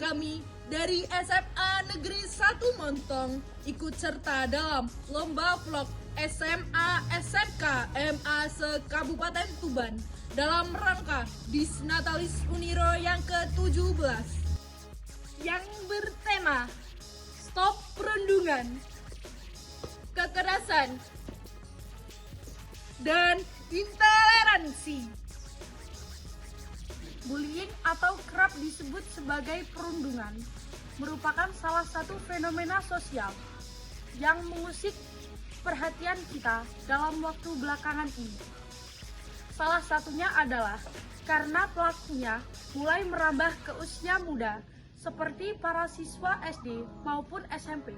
Kami dari SMA Negeri 1 Montong ikut serta dalam lomba vlog SMA SMK MA se-Kabupaten Tuban dalam rangka Disnatalis Uniro yang ke-17 yang bertema Stop Perundungan, Kekerasan, dan Intoleransi. Bullying atau kerap disebut sebagai perundungan merupakan salah satu fenomena sosial yang mengusik perhatian kita dalam waktu belakangan ini. Salah satunya adalah karena pelakunya mulai merambah ke usia muda seperti para siswa SD maupun SMP.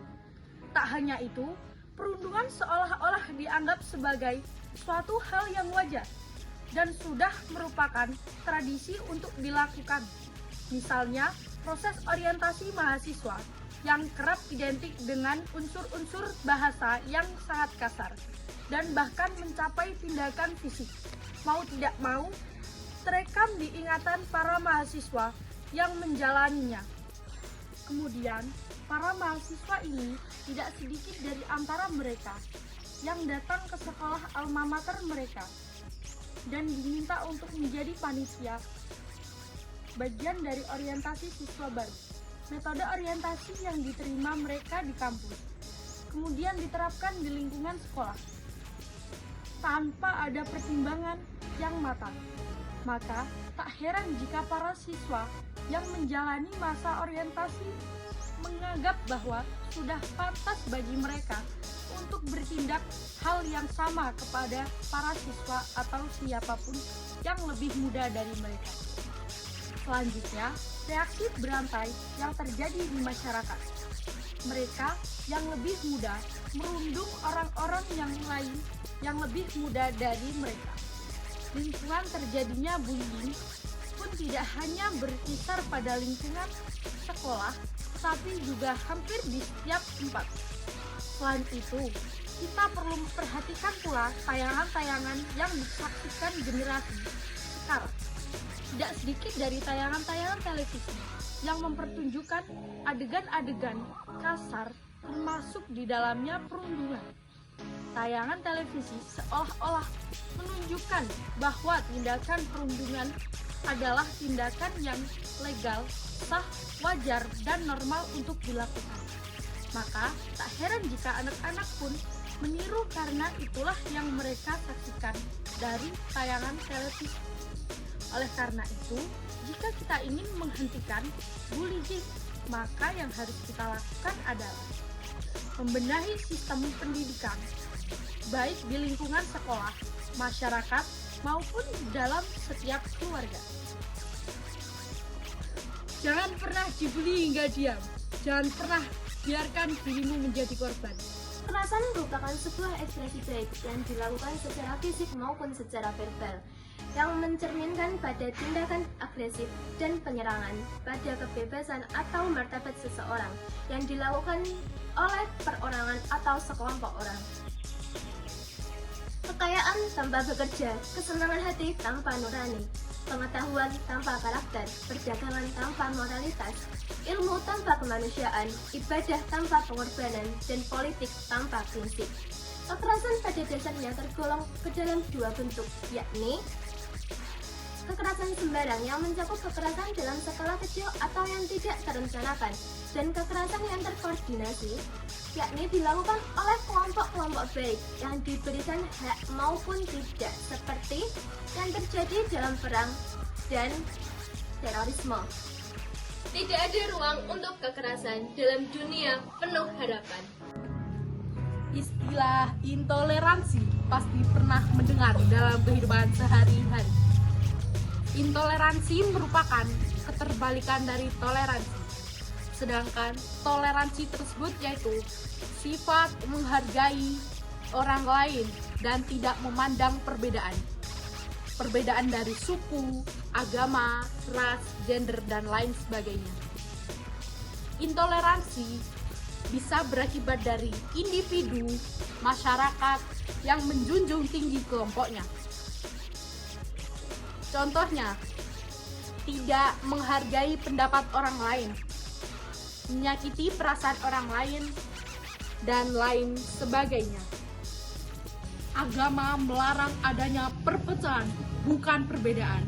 Tak hanya itu, perundungan seolah-olah dianggap sebagai suatu hal yang wajar dan sudah merupakan tradisi untuk dilakukan. Misalnya, proses orientasi mahasiswa yang kerap identik dengan unsur-unsur bahasa yang sangat kasar dan bahkan mencapai tindakan fisik. Mau tidak mau, terekam di ingatan para mahasiswa yang menjalaninya. Kemudian, para mahasiswa ini tidak sedikit dari antara mereka yang datang ke sekolah alma mater mereka dan diminta untuk menjadi panitia bagian dari orientasi siswa baru. Metode orientasi yang diterima mereka di kampus kemudian diterapkan di lingkungan sekolah tanpa ada pertimbangan yang matang. Maka tak heran jika para siswa yang menjalani masa orientasi menganggap bahwa sudah pantas bagi mereka untuk bertindak hal yang sama kepada para siswa atau siapapun yang lebih muda dari mereka. Selanjutnya, reaksi berantai yang terjadi di masyarakat. Mereka yang lebih muda merundung orang-orang yang lain yang lebih muda dari mereka. Lingkungan terjadinya bullying pun tidak hanya berkisar pada lingkungan sekolah, tapi juga hampir di setiap tempat. Selain itu, kita perlu memperhatikan pula tayangan-tayangan yang disaksikan generasi sekarang. Tidak sedikit dari tayangan-tayangan televisi yang mempertunjukkan adegan-adegan kasar termasuk di dalamnya perundungan. Tayangan televisi seolah-olah menunjukkan bahwa tindakan perundungan adalah tindakan yang legal, sah, wajar, dan normal untuk dilakukan. Maka tak heran jika anak-anak pun meniru karena itulah yang mereka saksikan dari tayangan televisi. Oleh karena itu, jika kita ingin menghentikan bullying, maka yang harus kita lakukan adalah membenahi sistem pendidikan, baik di lingkungan sekolah, masyarakat, maupun dalam setiap keluarga. Jangan pernah dibully hingga diam. Jangan pernah biarkan dirimu menjadi korban. Kekerasan merupakan sebuah ekspresi baik yang dilakukan secara fisik maupun secara verbal, yang mencerminkan pada tindakan agresif dan penyerangan pada kebebasan atau martabat seseorang yang dilakukan oleh perorangan atau sekelompok orang. Kekayaan tanpa bekerja, kesenangan hati tanpa nurani, pengetahuan tanpa karakter, perdagangan tanpa moralitas, ilmu tanpa kemanusiaan, ibadah tanpa pengorbanan, dan politik tanpa prinsip. Kekerasan pada dasarnya tergolong ke dalam dua bentuk, yakni kekerasan sembarang yang mencakup kekerasan dalam skala kecil atau yang tidak terencanakan, dan kekerasan yang terkoordinasi, yakni dilakukan oleh kelompok-kelompok baik yang diberikan hak maupun tidak, seperti yang terjadi dalam perang dan terorisme. Tidak ada ruang untuk kekerasan dalam dunia penuh harapan. Istilah intoleransi pasti pernah mendengar dalam kehidupan sehari-hari. Intoleransi merupakan keterbalikan dari toleransi. Sedangkan toleransi tersebut yaitu sifat menghargai orang lain dan tidak memandang perbedaan. Perbedaan dari suku, agama, ras, gender, dan lain sebagainya. Intoleransi bisa berakibat dari individu, masyarakat yang menjunjung tinggi kelompoknya. Contohnya, tidak menghargai pendapat orang lain, menyakiti perasaan orang lain, dan lain sebagainya. Agama melarang adanya perpecahan, bukan perbedaan.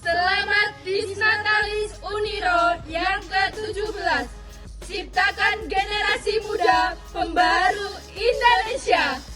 Selamat Disnatalis Uniro yang ke-17. Ciptakan generasi muda pembaru Indonesia.